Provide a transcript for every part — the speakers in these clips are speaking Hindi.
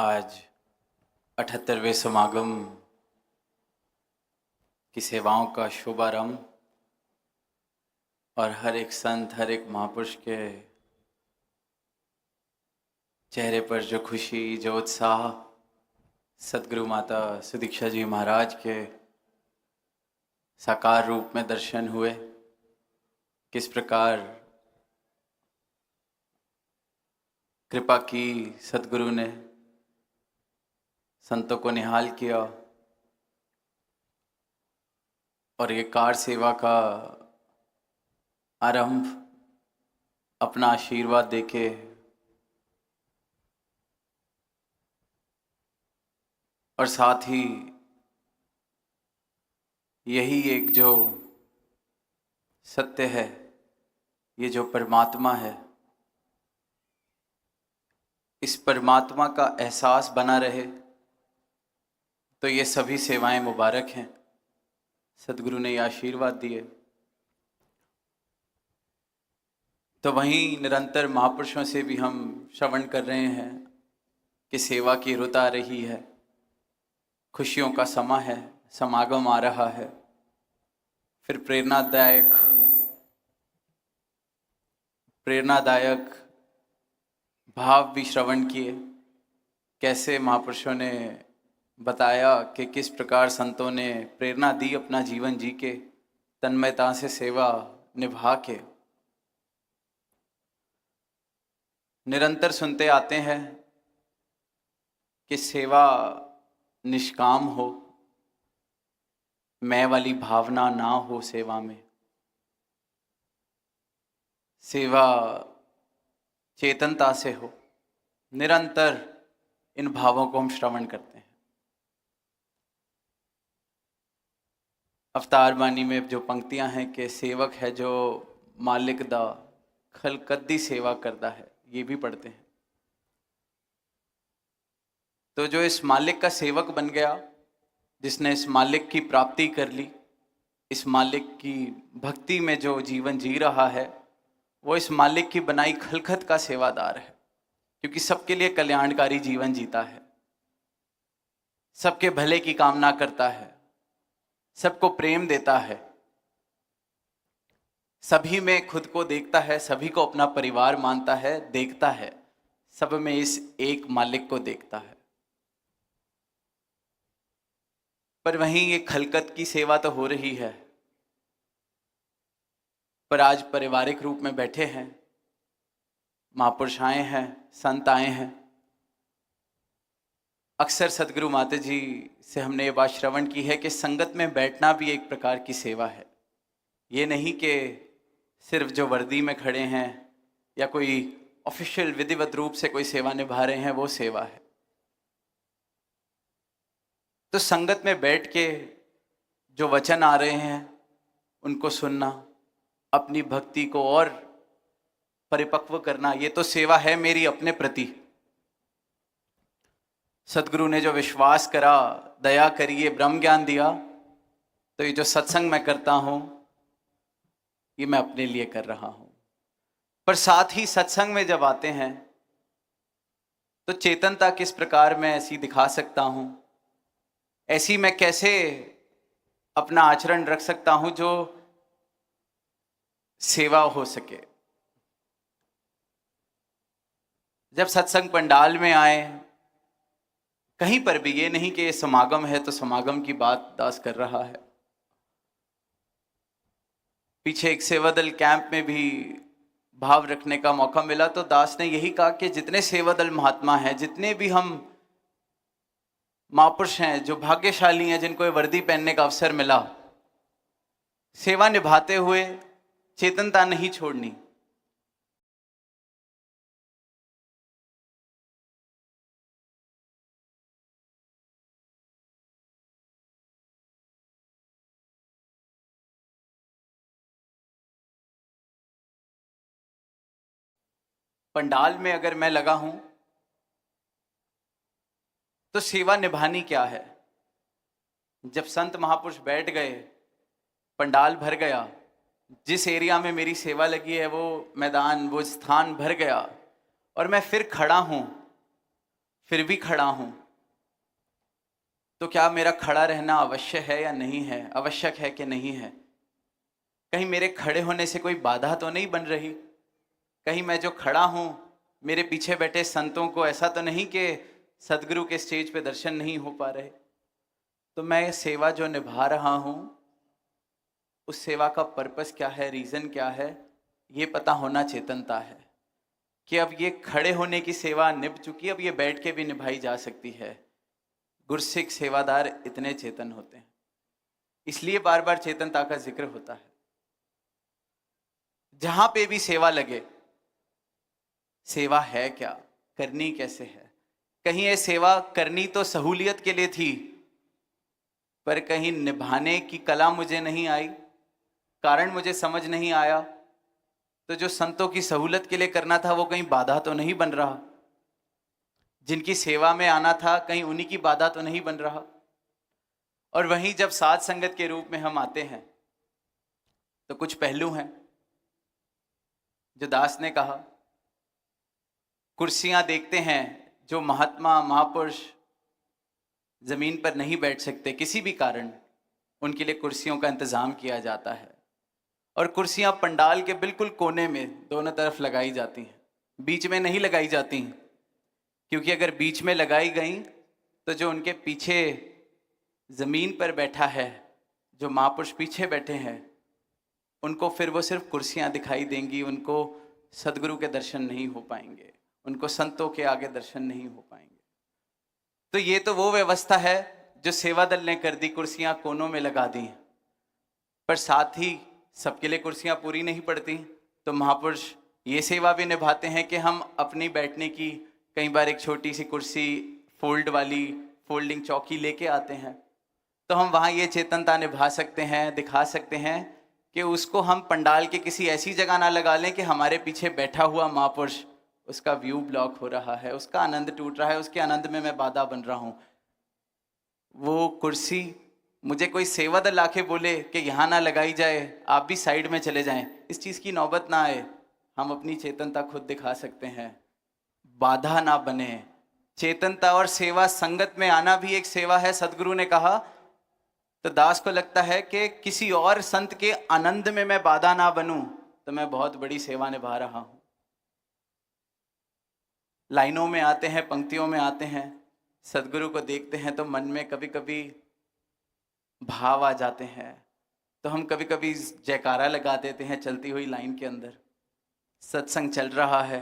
आज 78वें समागम की सेवाओं का शुभारंभ और हर एक संत, हर एक महापुरुष के चेहरे पर जो खुशी, जो उत्साह, सदगुरु माता सुदीक्षा जी महाराज के साकार रूप में दर्शन हुए। किस प्रकार कृपा की सदगुरु ने, संतों को निहाल किया और ये कार सेवा का आरंभ अपना आशीर्वाद देके और साथ ही यही एक जो सत्य है, ये जो परमात्मा है, इस परमात्मा का एहसास बना रहे तो ये सभी सेवाएं मुबारक हैं। सदगुरु ने ये आशीर्वाद दिए। तो वहीं निरंतर महापुरुषों से भी हम श्रवण कर रहे हैं कि सेवा की रुत आ रही है, खुशियों का समय है, समागम आ रहा है। फिर प्रेरणादायक भाव भी श्रवण किए। कैसे महापुरुषों ने बताया कि किस प्रकार संतों ने प्रेरणा दी अपना जीवन जी के तन्मयता से सेवा निभा के। निरंतर सुनते आते हैं कि सेवा निष्काम हो, मैं वाली भावना ना हो सेवा में। सेवा चेतनता से हो। निरंतर इन भावों को हम श्रवण करते हैं। अवतार बानी में जो पंक्तियां हैं कि सेवक है जो मालिक दा खलकद्दी सेवा करता है, ये भी पढ़ते हैं। तो जो इस मालिक का सेवक बन गया, जिसने इस मालिक की प्राप्ति कर ली, इस मालिक की भक्ति में जो जीवन जी रहा है, वो इस मालिक की बनाई खलखत का सेवादार है। क्योंकि सबके लिए कल्याणकारी जीवन जीता है, सबके भले की कामना करता है, सबको प्रेम देता है, सभी में खुद को देखता है, सभी को अपना परिवार मानता है, देखता है, सब में इस एक मालिक को देखता है। पर वहीं ये खलकत की सेवा तो हो रही है, पर आज पारिवारिक रूप में बैठे हैं, महापुरुष आए हैं, संत आए हैं। अक्सर सदगुरु माता जी से हमने ये बात श्रवण की है कि संगत में बैठना भी एक प्रकार की सेवा है। ये नहीं कि सिर्फ जो वर्दी में खड़े हैं या कोई ऑफिशियल विधिवत रूप से कोई सेवा निभा रहे हैं वो सेवा है। तो संगत में बैठ के जो वचन आ रहे हैं उनको सुनना, अपनी भक्ति को और परिपक्व करना, ये तो सेवा है मेरी अपने प्रति। सदगुरु ने जो विश्वास करा, दया करी, ये ब्रह्म ज्ञान दिया, तो ये जो सत्संग मैं करता हूं ये मैं अपने लिए कर रहा हूं। पर साथ ही सत्संग में जब आते हैं तो चेतनता किस प्रकार मैं ऐसी दिखा सकता हूं, ऐसी मैं कैसे अपना आचरण रख सकता हूं जो सेवा हो सके। जब सत्संग पंडाल में आए, कहीं पर भी, ये नहीं कि ये समागम है तो समागम की बात दास कर रहा है। पीछे एक सेवादल कैंप में भी भाव रखने का मौका मिला तो दास ने यही कहा कि जितने सेवादल महात्मा हैं, जितने भी हम महापुरुष हैं, जो भाग्यशाली हैं जिनको ये वर्दी पहनने का अवसर मिला, सेवा निभाते हुए चेतनता नहीं छोड़नी। पंडाल में अगर मैं लगा हूं तो सेवा निभानी क्या है। जब संत महापुरुष बैठ गए, पंडाल भर गया, जिस एरिया में मेरी सेवा लगी है वो मैदान, वो स्थान भर गया और मैं फिर खड़ा हूं, फिर भी खड़ा हूं, तो क्या मेरा खड़ा रहना अवश्य है या नहीं है, आवश्यक है कि नहीं है? कहीं मेरे खड़े होने से कोई बाधा तो नहीं बन रही? कहीं मैं जो खड़ा हूं, मेरे पीछे बैठे संतों को ऐसा तो नहीं कि सदगुरु के स्टेज पे दर्शन नहीं हो पा रहे? तो मैं सेवा जो निभा रहा हूं, उस सेवा का पर्पस क्या है, रीजन क्या है, ये पता होना चेतनता है। कि अब ये खड़े होने की सेवा निभ चुकी, अब ये बैठ के भी निभाई जा सकती है। गुरसिख सेवादार इतने चेतन होते हैं, इसलिए बार बार चेतनता का जिक्र होता है। जहां पे भी सेवा लगे, सेवा है क्या, करनी कैसे है? कहीं ये सेवा करनी तो सहूलियत के लिए थी, पर कहीं निभाने की कला मुझे नहीं आई, कारण मुझे समझ नहीं आया। तो जो संतों की सहूलत के लिए करना था, वो कहीं बाधा तो नहीं बन रहा? जिनकी सेवा में आना था, कहीं उन्हीं की बाधा तो नहीं बन रहा? और वहीं जब साध संगत के रूप में हम आते हैं, तो कुछ पहलू हैं जो दास ने कहा। कुर्सियां देखते हैं, जो महात्मा महापुरुष जमीन पर नहीं बैठ सकते किसी भी कारण, उनके लिए कुर्सियों का इंतजाम किया जाता है। और कुर्सियां पंडाल के बिल्कुल कोने में दोनों तरफ लगाई जाती हैं, बीच में नहीं लगाई जाती हैं, क्योंकि अगर बीच में लगाई गई तो जो उनके पीछे जमीन पर बैठा है, जो महापुरुष पीछे बैठे हैं, उनको फिर वो सिर्फ कुर्सियां दिखाई देंगी, उनको सदगुरु के दर्शन नहीं हो पाएंगे, उनको संतों के आगे दर्शन नहीं हो पाएंगे। तो ये तो वो व्यवस्था है जो सेवा दल ने कर दी, कुर्सियां कोनों में लगा दी। पर साथ ही सबके लिए कुर्सियां पूरी नहीं पड़ती, तो महापुरुष ये सेवा भी निभाते हैं कि हम अपनी बैठने की कई बार एक छोटी सी कुर्सी फोल्ड वाली फोल्डिंग चौकी लेके आते हैं। तो हम वहाँ ये चेतनता निभा सकते हैं, दिखा सकते हैं कि उसको हम पंडाल के किसी ऐसी जगह ना लगा लें कि हमारे पीछे बैठा हुआ महापुरुष, उसका व्यू ब्लॉक हो रहा है, उसका आनंद टूट रहा है, उसके आनंद में मैं बाधा बन रहा हूँ। वो कुर्सी मुझे कोई सेवा दल आके बोले कि यहाँ ना लगाई जाए, आप भी साइड में चले जाएं, इस चीज़ की नौबत ना आए। हम अपनी चेतनता खुद दिखा सकते हैं, बाधा ना बने। चेतनता और सेवा संगत में आना भी एक सेवा है, सदगुरु ने कहा। तो दास को लगता है कि किसी और संत के आनंद में मैं बाधा ना बनूं, तो मैं बहुत बड़ी सेवा निभा रहा हूं। लाइनों में आते हैं, पंक्तियों में आते हैं, सदगुरु को देखते हैं तो मन में कभी कभी भाव आ जाते हैं, तो हम कभी कभी जयकारा लगा देते हैं चलती हुई लाइन के अंदर। सत्संग चल रहा है,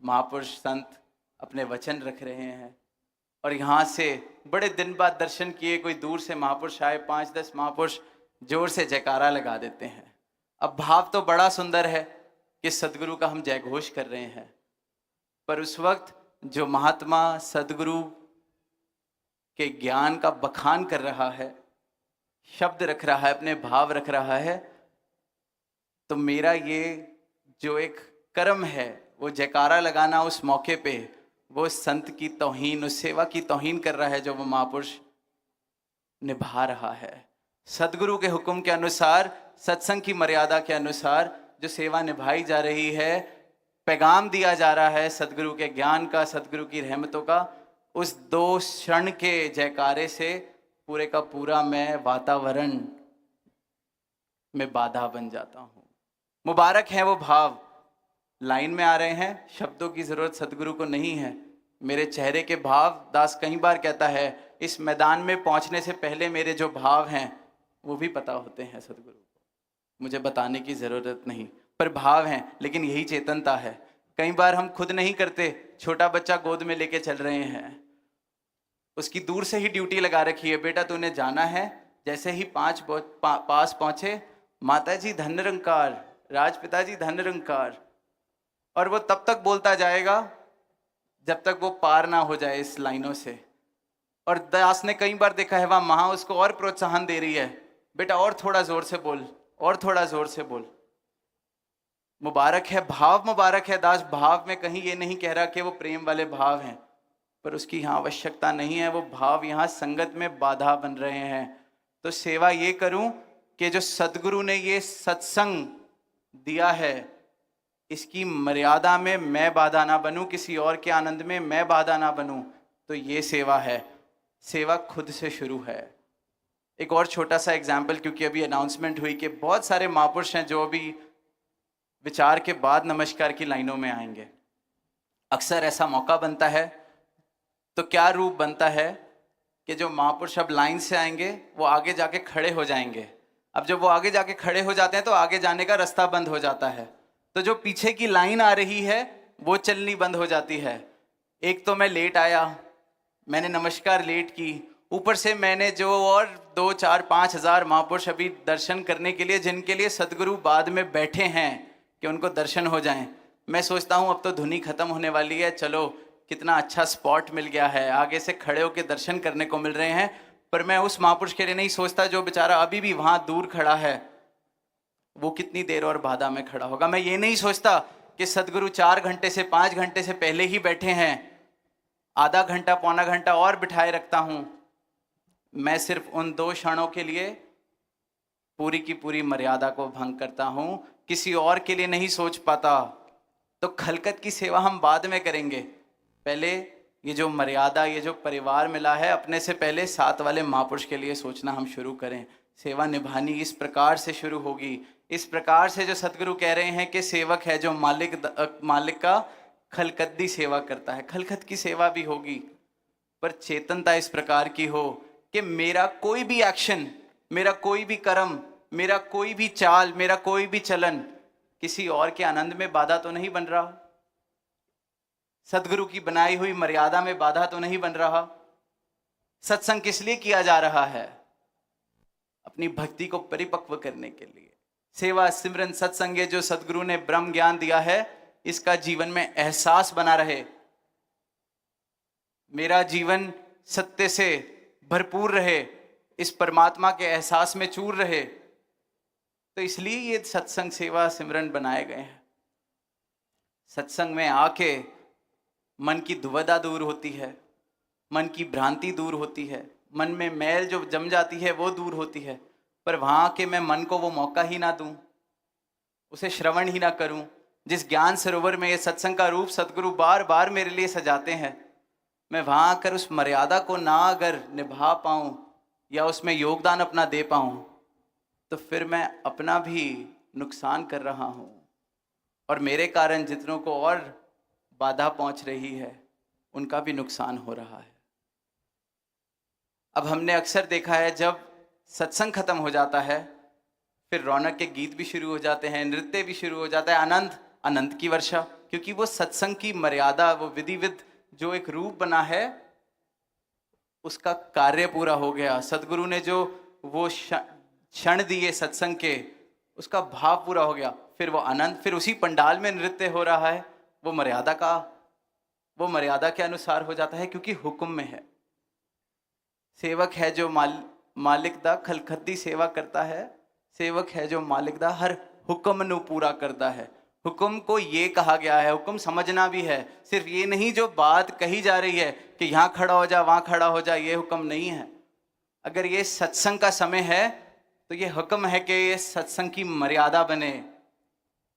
महापुरुष संत अपने वचन रख रहे हैं, और यहाँ से बड़े दिन बाद दर्शन किए कोई दूर से महापुरुष आए, 5-10 महापुरुष जोर से जयकारा लगा देते हैं। अब भाव तो बड़ा सुंदर है कि सदगुरु का हम जय घोष कर रहे हैं, पर उस वक्त जो महात्मा सदगुरु के ज्ञान का बखान कर रहा है, शब्द रख रहा है, अपने भाव रख रहा है, तो मेरा ये जो एक कर्म है, वो जयकारा लगाना उस मौके पे, वो संत की तौहीन, उस सेवा की तौहीन कर रहा है जो वो महापुरुष निभा रहा है। सदगुरु के हुक्म के अनुसार, सत्संग की मर्यादा के अनुसार जो सेवा निभाई जा रही है, पैगाम दिया जा रहा है सदगुरु के ज्ञान का, सदगुरु की रहमतों का, उस 2 क्षण के जयकारे से पूरे का पूरा मैं वातावरण में बाधा बन जाता हूँ। मुबारक है वो भाव। लाइन में आ रहे हैं, शब्दों की जरूरत सदगुरु को नहीं है, मेरे चेहरे के भाव। दास कई बार कहता है, इस मैदान में पहुंचने से पहले मेरे जो भाव हैं वो भी पता होते हैं सदगुरु को, मुझे बताने की जरूरत नहीं, पर भाव हैं। लेकिन यही चेतनता है। कई बार हम खुद नहीं करते, छोटा बच्चा गोद में लेके चल रहे हैं, उसकी दूर से ही ड्यूटी लगा रखी है, बेटा तूने जाना है। जैसे ही पास पहुंचे, माता जी धन निरंकार, राजपिता जी धन निरंकार, और वो तब तक बोलता जाएगा जब तक वो पार ना हो जाए इस लाइनों से। और दास ने कई बार देखा है, वहां माँ उसको और प्रोत्साहन दे रही है, बेटा और थोड़ा जोर से बोल, और थोड़ा जोर से बोल। मुबारक है, भाव मुबारक है। दास भाव में कहीं ये नहीं कह रहा कि वो प्रेम वाले भाव हैं, पर उसकी यहाँ आवश्यकता नहीं है। वो भाव यहाँ संगत में बाधा बन रहे हैं। तो सेवा ये करूं कि जो सदगुरु ने ये सत्संग दिया है, इसकी मर्यादा में मैं बाधा ना बनूं, किसी और के आनंद में मैं बाधा ना बनूं, तो ये सेवा है। सेवा खुद से शुरू है। एक और छोटा सा एग्जाम्पल, क्योंकि अभी अनाउंसमेंट हुई कि बहुत सारे महापुरुष हैं जो अभी विचार के बाद नमस्कार की लाइनों में आएंगे। अक्सर ऐसा मौका बनता है, तो क्या रूप बनता है कि जो महापुरुष अब लाइन से आएंगे वो आगे जाके खड़े हो जाएंगे। अब जब वो आगे जाके खड़े हो जाते हैं तो आगे जाने का रास्ता बंद हो जाता है, तो जो पीछे की लाइन आ रही है वो चलनी बंद हो जाती है। एक तो मैं लेट आया, मैंने नमस्कार लेट की, ऊपर से मैंने जो और 2, 4, 5 हज़ार महापुरुष अभी दर्शन करने के लिए, जिनके लिए सदगुरु बाद में बैठे हैं कि उनको दर्शन हो जाएं, मैं सोचता हूँ अब तो धुनी खत्म होने वाली है, चलो कितना अच्छा स्पॉट मिल गया है, आगे से खड़े होकर दर्शन करने को मिल रहे हैं। पर मैं उस महापुरुष के लिए नहीं सोचता जो बेचारा अभी भी वहां दूर खड़ा है, वो कितनी देर और बाधा में खड़ा होगा। मैं ये नहीं सोचता कि सदगुरु 4 घंटे से 5 घंटे से पहले ही बैठे हैं, आधा घंटा पौना घंटा और बिठाए रखता हूं। मैं सिर्फ उन 2 क्षणों के लिए पूरी की पूरी मर्यादा को भंग करता हूं, किसी और के लिए नहीं सोच पाता। तो खलकत की सेवा हम बाद में करेंगे, पहले ये जो मर्यादा, ये जो परिवार मिला है, अपने से पहले साथ वाले महापुरुष के लिए सोचना हम शुरू करें। सेवा निभानी इस प्रकार से शुरू होगी, इस प्रकार से जो सतगुरु कह रहे हैं कि सेवक है जो मालिक का खलकद्दी सेवा करता है। खलकत की सेवा भी होगी, पर चेतनता इस प्रकार की हो कि मेरा कोई भी एक्शन, मेरा कोई भी कर्म, मेरा कोई भी चाल, मेरा कोई भी चलन किसी और के आनंद में बाधा तो नहीं बन रहा, सदगुरु की बनाई हुई मर्यादा में बाधा तो नहीं बन रहा। सत्संग किस लिए किया जा रहा है? अपनी भक्ति को परिपक्व करने के लिए। सेवा सिमरन सत्संग जो सदगुरु ने ब्रह्म ज्ञान दिया है, इसका जीवन में एहसास बना रहे, मेरा जीवन सत्य से भरपूर रहे, इस परमात्मा के एहसास में चूर रहे। तो इसलिए ये सत्संग सेवा सिमरन बनाए गए हैं। सत्संग में आके मन की दुविधा दूर होती है, मन की भ्रांति दूर होती है, मन में मैल जो जम जाती है वो दूर होती है। पर वहाँ के मैं मन को वो मौका ही ना दूं, उसे श्रवण ही ना करूं। जिस ज्ञान सरोवर में ये सत्संग का रूप सदगुरु बार बार मेरे लिए सजाते हैं, मैं वहाँ आकर उस मर्यादा को ना अगर निभा पाऊं या उसमें योगदान अपना दे पाऊं, तो फिर मैं अपना भी नुकसान कर रहा हूं और मेरे कारण जितनों को और बाधा पहुंच रही है उनका भी नुकसान हो रहा है। अब हमने अक्सर देखा है जब सत्संग खत्म हो जाता है फिर रौनक के गीत भी शुरू हो जाते हैं, नृत्य भी शुरू हो जाता है, आनंद की वर्षा, क्योंकि वो सत्संग की मर्यादा, वो विधिविध जो एक रूप बना है उसका कार्य पूरा हो गया। सदगुरु ने जो वो क्षण दिए सत्संग के, उसका भाव पूरा हो गया। फिर वो आनंद, फिर उसी पंडाल में नृत्य हो रहा है, वो मर्यादा के अनुसार हो जाता है, क्योंकि हुक्म में है। सेवक है जो मालिक दा खलखद्दी सेवा करता है, सेवक है जो मालिक दा हर हुक्म नू पूरा करता है। हुक्म को ये कहा गया है, हुक्म समझना भी है, सिर्फ ये नहीं जो बात कही जा रही है कि यहाँ खड़ा हो जा वहाँ खड़ा हो जा, ये हुक्म नहीं है। अगर ये सत्संग का समय है तो ये हुक्म है कि ये सत्संग की मर्यादा बने।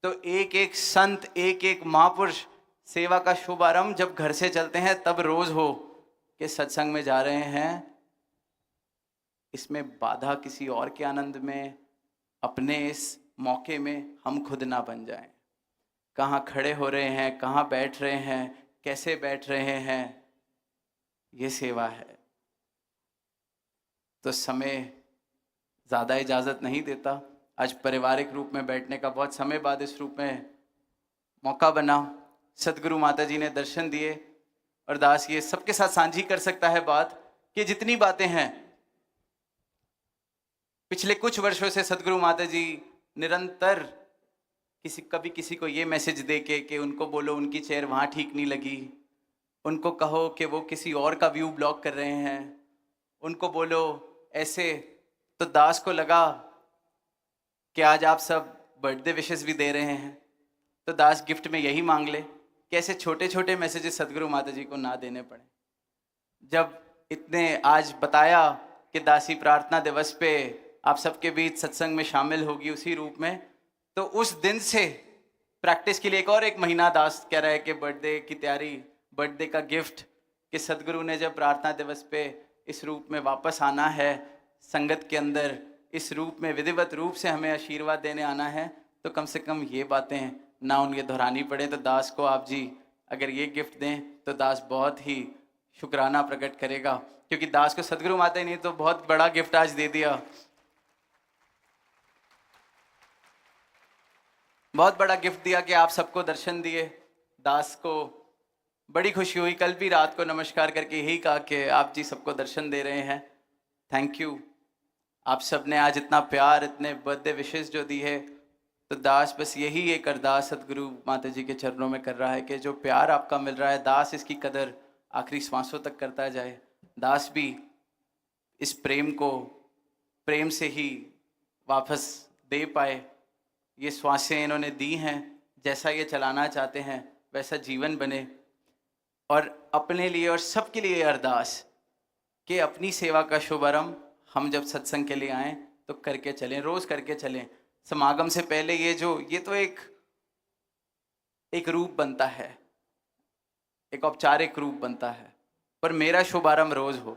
तो एक एक संत, एक एक महापुरुष सेवा का शुभारंभ जब घर से चलते हैं तब रोज हो कि सत्संग में जा रहे हैं, इसमें बाधा किसी और के आनंद में, अपने इस मौके में हम खुद ना बन जाएं। कहाँ खड़े हो रहे हैं, कहाँ बैठ रहे हैं, कैसे बैठ रहे हैं, ये सेवा है। तो समय ज़्यादा इजाज़त नहीं देता। आज पारिवारिक रूप में बैठने का बहुत समय बाद इस रूप में मौका बना। सदगुरु माता जी ने दर्शन दिए और दास ये सबके साथ साझी कर सकता है बात कि जितनी बातें हैं पिछले कुछ वर्षों से सदगुरु माता जी निरंतर कभी किसी को ये मैसेज दे के कि उनको बोलो उनकी चेयर वहाँ ठीक नहीं लगी, उनको कहो कि वो किसी और का व्यू ब्लॉक कर रहे हैं, उनको बोलो ऐसे। तो दास को लगा कि आज आप सब बर्थडे विशेस भी दे रहे हैं, तो दास गिफ्ट में यही मांग ले कि ऐसे छोटे छोटे मैसेजेस सदगुरु माता जी को ना देने पड़े। जब इतने आज बताया कि दासी प्रार्थना दिवस पे आप सबके बीच सत्संग में शामिल होगी उसी रूप में, तो उस दिन से प्रैक्टिस के लिए एक महीना दास कह रहा है कि बर्थडे की तैयारी, बर्थडे का गिफ्ट, कि सदगुरु ने जब प्रार्थना दिवस पे इस रूप में वापस आना है, संगत के अंदर इस रूप में विधिवत रूप से हमें आशीर्वाद देने आना है, तो कम से कम ये बातें ना उनके दोहरानी पड़े। तो दास को आप जी अगर ये गिफ्ट दें तो दास बहुत ही शुक्राना प्रकट करेगा, क्योंकि दास को सदगुरु माता ने तो बहुत बड़ा गिफ्ट आज दे दिया, बहुत बड़ा गिफ्ट दिया कि आप सबको दर्शन दिए। दास को बड़ी खुशी हुई, कल भी रात को नमस्कार करके यही कहा कि आप जी सबको दर्शन दे रहे हैं, थैंक यू। आप सब ने आज इतना प्यार, इतने बर्थडे विशेष जो दी है, तो दास बस यही एक अरदास सदगुरु माता जी के चरणों में कर रहा है कि जो प्यार आपका मिल रहा है, दास इसकी कदर आखिरी सांसों तक करता जाए। दास भी इस प्रेम को प्रेम से ही वापस दे पाए। ये श्वासें इन्होंने दी हैं, जैसा ये चलाना चाहते हैं वैसा जीवन बने। और अपने लिए और सबके लिए अरदास कि अपनी सेवा का शुभारंभ हम जब सत्संग के लिए आएँ तो करके चलें, रोज़ करके चलें। समागम से पहले ये तो एक रूप बनता है, एक औपचारिक रूप बनता है, पर मेरा शुभारंभ रोज़ हो।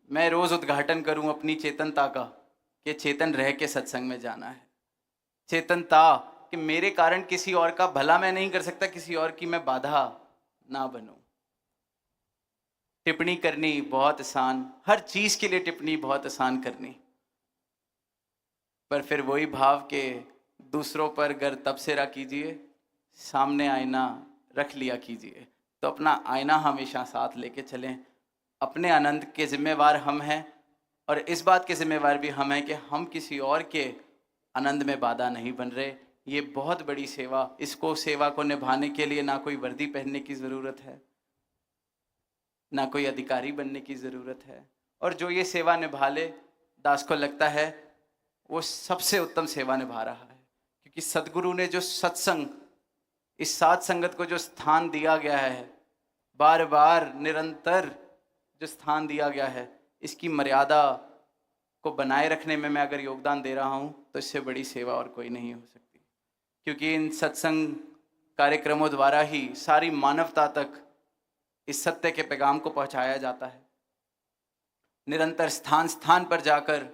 मैं रोज़ उद्घाटन करूं अपनी चेतनता का कि चेतन रह के सत्संग में जाना है। चेतनता कि मेरे कारण किसी और का भला मैं नहीं कर सकता, किसी और की मैं बाधा ना बनूं। टिप्पणी करनी बहुत आसान, हर चीज के लिए टिप्पणी बहुत आसान करनी, पर फिर वही भाव के दूसरों पर गर तब से रख कीजिए, सामने आईना रख लिया कीजिए। तो अपना आईना हमेशा साथ लेके चलें। अपने आनंद के जिम्मेवार हम हैं, और इस बात के जिम्मेवार भी हम हैं कि हम किसी और के आनंद में बाधा नहीं बन रहे। ये बहुत बड़ी सेवा, इसको सेवा को निभाने के लिए ना कोई वर्दी पहनने की ज़रूरत है, ना कोई अधिकारी बनने की ज़रूरत है। और जो ये सेवा निभा ले, दास को लगता है वो सबसे उत्तम सेवा निभा रहा है, क्योंकि सदगुरु ने जो सत्संग, इस साध संगत को जो स्थान दिया गया है, बार बार निरंतर जो स्थान दिया गया है, इसकी मर्यादा को बनाए रखने में मैं अगर योगदान दे रहा हूँ तो इससे बड़ी सेवा और कोई नहीं हो सकती। क्योंकि इन सत्संग कार्यक्रमों द्वारा ही सारी मानवता तक इस सत्य के पैगाम को पहुँचाया जाता है। निरंतर स्थान स्थान पर जाकर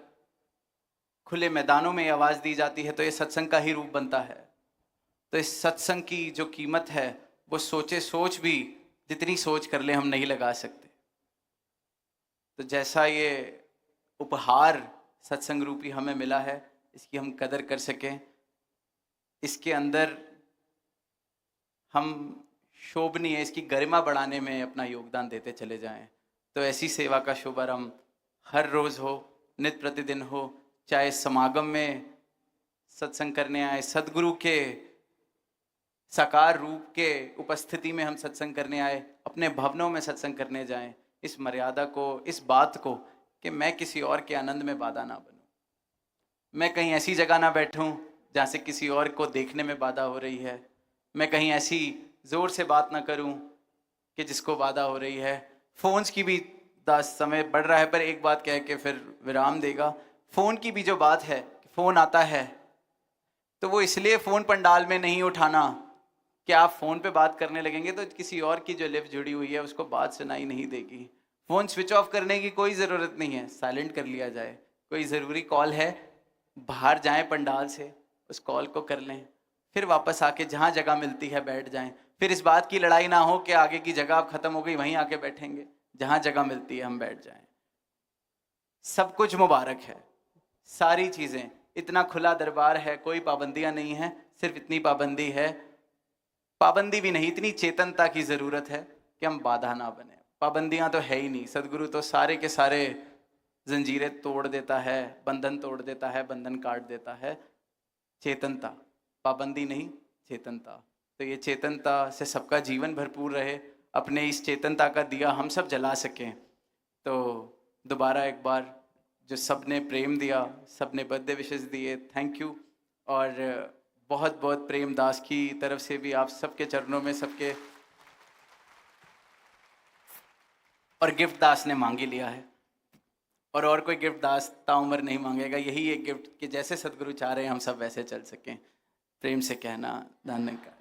खुले मैदानों में आवाज़ दी जाती है, तो ये सत्संग का ही रूप बनता है। तो इस सत्संग की जो कीमत है वो सोचे सोच भी जितनी सोच कर ले हम नहीं लगा सकते। तो जैसा ये उपहार सत्संग रूपी हमें मिला है, इसकी हम कदर कर सकें, इसके अंदर हम शोभनीय, इसकी गरिमा बढ़ाने में अपना योगदान देते चले जाएं। तो ऐसी सेवा का शुभारंभ हर रोज़ हो, नित्य प्रतिदिन हो, चाहे समागम में सत्संग करने आए, सदगुरु के साकार रूप के उपस्थिति में हम सत्संग करने आए, अपने भवनों में सत्संग करने जाएं। इस मर्यादा को, इस बात को कि मैं किसी और के आनंद में बाधा ना बनूं, मैं कहीं ऐसी जगह ना बैठूं जहाँ से किसी और को देखने में बाधा हो रही है, मैं कहीं ऐसी ज़ोर से बात ना करूं कि जिसको बाधा हो रही है। फ़ोन्स की भी समय बढ़ रहा है, पर एक बात कह के फिर विराम देगा। फ़ोन की भी जो बात है, फ़ोन आता है तो वो इसलिए फ़ोन पंडाल में नहीं उठाना कि आप फ़ोन पे बात करने लगेंगे तो किसी और की जो लिव जुड़ी हुई है उसको बात सुनाई नहीं देगी। फ़ोन स्विच ऑफ करने की कोई ज़रूरत नहीं है, साइलेंट कर लिया जाए। कोई ज़रूरी कॉल है, बाहर जाएं पंडाल से, उस कॉल को कर लें, फिर वापस आके जहाँ जगह मिलती है बैठ जाएं। फिर इस बात की लड़ाई ना हो कि आगे की जगह अब ख़त्म हो गई, वहीं आके बैठेंगे। जहाँ जगह मिलती है हम बैठ जाएं। सब कुछ मुबारक है, सारी चीज़ें, इतना खुला दरबार है, कोई पाबंदियाँ नहीं हैं। सिर्फ इतनी पाबंदी है, पाबंदी भी नहीं, इतनी चेतनता की ज़रूरत है कि हम बाधा ना बने। पाबंदियाँ तो है ही नहीं, सदगुरु तो सारे के सारे जंजीरें तोड़ देता है, बंधन तोड़ देता है, बंधन काट देता है। चेतनता, पाबंदी नहीं, चेतनता। तो ये चेतनता से सबका जीवन भरपूर रहे, अपने इस चेतनता का दिया हम सब जला सकें। तो दोबारा एक बार जो सब ने प्रेम दिया, सब ने बर्थडे विशेस दिए, थैंक यू। और बहुत बहुत प्रेम दास की तरफ से भी आप सबके चरणों में सबके। और गिफ्ट दास ने मांग ही लिया है, और कोई गिफ्ट दास ताउम्र नहीं मांगेगा। यही एक गिफ्ट कि जैसे सदगुरु चाह रहे हैं हम सब वैसे चल सकें। प्रेम से कहना धन्यवाद।